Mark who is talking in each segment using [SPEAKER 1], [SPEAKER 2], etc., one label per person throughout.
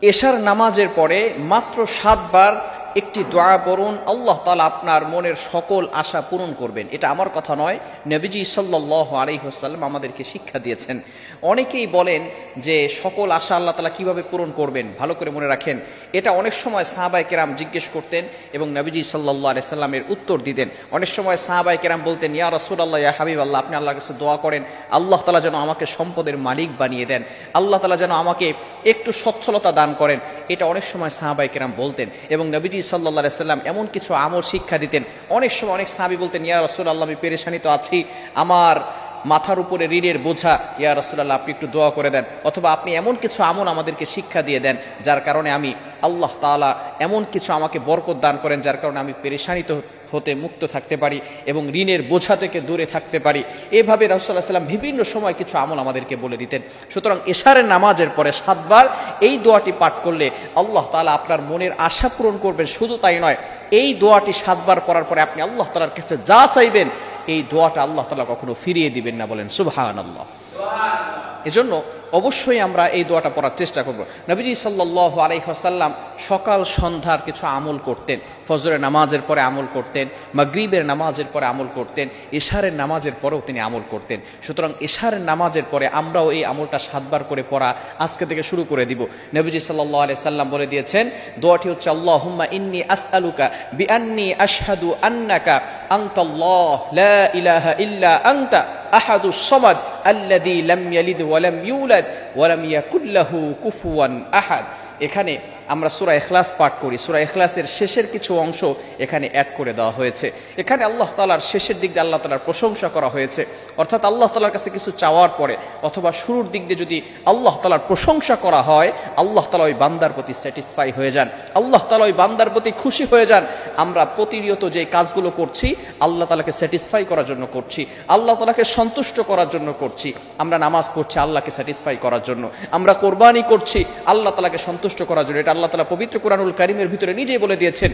[SPEAKER 1] এশার নামাজের পরে মাত্র 7 বার একটি দোয়া পড়ুন, আল্লাহ তাআলা আপনার মনের সকল আশা পূরণ করবেন। এটা আমার কথা নয়, নবীজি সাল্লাল্লাহু আলাইহি ওয়াসাল্লাম আমাদেরকে শিক্ষা দিয়েছেন। অনেকেই বলেন যে সকল আশা আল্লাহ তাআলা কিভাবে পূরণ করবেন, ভালো করে মনে রাখেন এটা অনেক সময় সাহাবায়ে কেরাম জিজ্ঞেস করতেন এবং নবীজি সাল্লাল্লাহু আলাইহি সাল্লামের উত্তর দিতেন। অনেক সময় সাহাবায়ে কেরাম বলতেন, ইয়া রাসূলুল্লাহ, ইয়া হাবিবাল্লাহ, আপনি আল্লাহর কাছে দোয়া করেন আল্লাহ তাআলা যেন আমাকে সম্পদের মালিক বানিয়ে দেন, আল্লাহ তাআলা যেন আমাকে একটু সচ্ছলতা দান করেন। এটা অনেক সময় সাহাবায়ে কেরাম বলতেন এবং নবীজি সাল্লাল্লাহু আলাইহি সাল্লাম এমন কিছু আমল শিক্ষা দিতেন। অনেক সময় অনেক সাহাবী বলতেন, ইয়া রাসূলুল্লাহ, আমি পেরেশানি তো আছি, আমার মাথার উপরে ঋণের বোঝা, ইয়া রাসূলুল্লাহ আপনি একটু দোয়া করে দেন, অথবা আপনি এমন কিছু আমল আমাদেরকে শিক্ষা দিয়ে দেন যার কারণে আমি আল্লাহ তাআলা এমন কিছু আমাকে বরকত দান করেন যার কারণে আমি পেরেশানিত হতে মুক্ত থাকতে পারি এবং ঋণের বোঝা থেকে দূরে থাকতে পারি। এভাবে রাসূলুল্লাহ সাল্লাল্লাহু আলাইহি ওয়াসাল্লাম বিভিন্ন সময় কিছু আমল আমাদেরকে বলে দিতেন। সুতরাং এশারের নামাজের পরে 7 বার এই দোয়াটি পাঠ করলে আল্লাহ তাআলা আপনার মনের আশা পূরণ করবেন। শুধু তাই নয়, এই দোয়াটি 7 বার পড়ার পরে আপনি আল্লাহ তাআলার কাছে যা চাইবেন এই দোয়াটা আল্লাহ তাআলা কখনো ফিরিয়ে দিবেন না। বলেন সুবহানাল্লাহ। এজন্য অবশ্যই আমরা এই দোয়াটা পড়ার চেষ্টা করব। নবীজি সাল্লাল্লাহু আলাইহি ওয়াসাল্লাম সকাল সন্ধ্যার কিছু আমল করতেন। ফজরের নামাজের পরে আমল করতেন, মাগরিবের নামাজের পরে আমল করতেন, ইশারের নামাজের পরেও তিনি আমল করতেন। সুতরাং ইশারের নামাজের পরে আমরাও এই আমলটা 7 বার করে পড়া আজকে থেকে শুরু করে দিব। নবীজি সাল্লাল্লাহু আলাইহি সাল্লাম বলে দিয়েছেন, দোয়াটি হচ্ছে আল্লাহুম্মা ইন্নী আসআলুকা বিআন্নী আশহাদু আন্নাকা আনতাল্লাহ লা ইলাহা ইল্লা আনতা আহাদুস সামাদ আল্লাযী লাম ইয়ালিদ ওয়া লাম ইউলাদ ওয়া লাম ইয়াকুল লাহু কুফুয়ান আহাদ। এখানে আমরা সূরা ইখলাস পাঠ করি, সূরা ইখলাসের শেষের কিছু অংশ এখানে অ্যাড করে দেওয়া হয়েছে। এখানে আল্লাহ তাআলার শেষের দিক দিয়ে আল্লাহ তাআলার প্রশংসা করা হয়েছে, অর্থাৎ আল্লাহ তাআলার কাছে কিছু চাওয়ার পরে অথবা শুরুর দিক দিয়ে যদি আল্লাহ তাআলার প্রশংসা করা হয়, আল্লাহ তাআলা ওই বান্দার প্রতি স্যাটিসফাই হয়ে যান, আল্লাহ তাআলা ওই বান্দার প্রতি খুশি হয়ে যান। আমরা প্রতিনিয়ত যে কাজগুলো করছি আল্লাহ তাআলাকে স্যাটিসফাই করার জন্য করছি, আল্লাহ তাআলাকে সন্তুষ্ট করার জন্য করছি। আমরা নামাজ পড়ছি আল্লাহকে স্যাটিসফাই করার জন্য, আমরা কোরবানি করছি আল্লাহ তাআলাকে সন্তুষ্ট করার জন্য। এটা আল্লাহ তাআলা পবিত্র কোরআনুল কারীমের ভিতরে নিজেই বলে দিয়েছেন,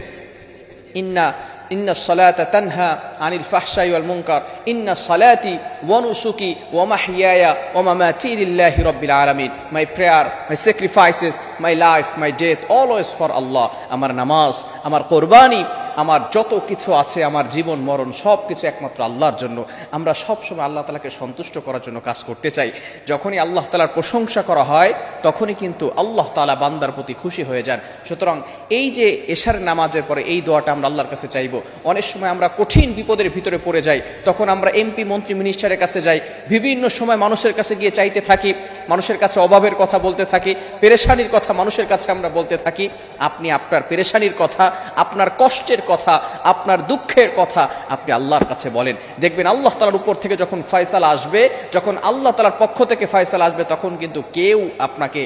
[SPEAKER 1] ইন্নাস সালাতা তানহা আনিল ফাহশাই ওয়াল মুনকার, ইন্নাস সালাতি ওয়া নুসুকি ওয়া মাহইয়ায়া ওয়া মামাতি লিল্লাহি রাব্বিল আলামিন। My prayer, my sacrifices, my life, my death, always for Allah. আমার নামাজ, আমার কোরবানি, আমার যত কিছু আছে, আমার জীবন মরণ সব কিছু একমাত্র আল্লাহর জন্য। আমরা সবসময় আল্লাহ তাআলাকে সন্তুষ্ট করার জন্য কাজ করতে চাই। যখনই আল্লাহ তাআলার প্রশংসা করা হয় তখনই কিন্তু আল্লাহ তাআলা বান্দার প্রতি খুশি হয়ে যান। সুতরাং এই যে এশার নামাজের পরে এই দোয়াটা আমরা আল্লাহর কাছে চাইব। অনেক সময় আমরা কঠিন বিপদের ভিতরে পড়ে যাই, তখন আমরা এমপি, মন্ত্রী, মিনিস্টারের কাছে যাই, বিভিন্ন সময় মানুষের কাছে গিয়ে চাইতে থাকি, মানুষের কাছে অভাবের কথা বলতে থাকি, পেরেশানির কথা মানুষের কাছে আমরা বলতে থাকি। আপনি আপনার পেরেশানির কথা, আপনার কষ্টের কথা, আপনার দুঃখের কথা আপনি আল্লাহর কাছে বলেন। দেখবেন আল্লাহ তাআলার উপর থেকে যখন ফয়সালা আসবে, যখন আল্লাহ তাআলার পক্ষ থেকে ফয়সালা আসবে, তখন কিন্তু কেউ আপনাকে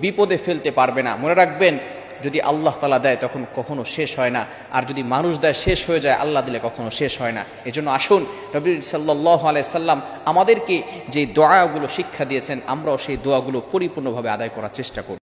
[SPEAKER 1] বিপদে ফেলতে পারবে না। মনে রাখবেন, যদি আল্লাহ তাআলা দেয় তখন কখনো শেষ হয় না, আর যদি মানুষ দেয় শেষ হয়ে যায়, আল্লাহ দিলে কখনো শেষ হয় না। এজন্য আসুন, নবী সাল্লাল্লাহু আলাইহি সাল্লাম আমাদেরকে যে দোয়াগুলো শিক্ষা দিয়েছেন আমরাও সেই দোয়াগুলো পরিপূর্ণভাবে আদায় করার চেষ্টা করব।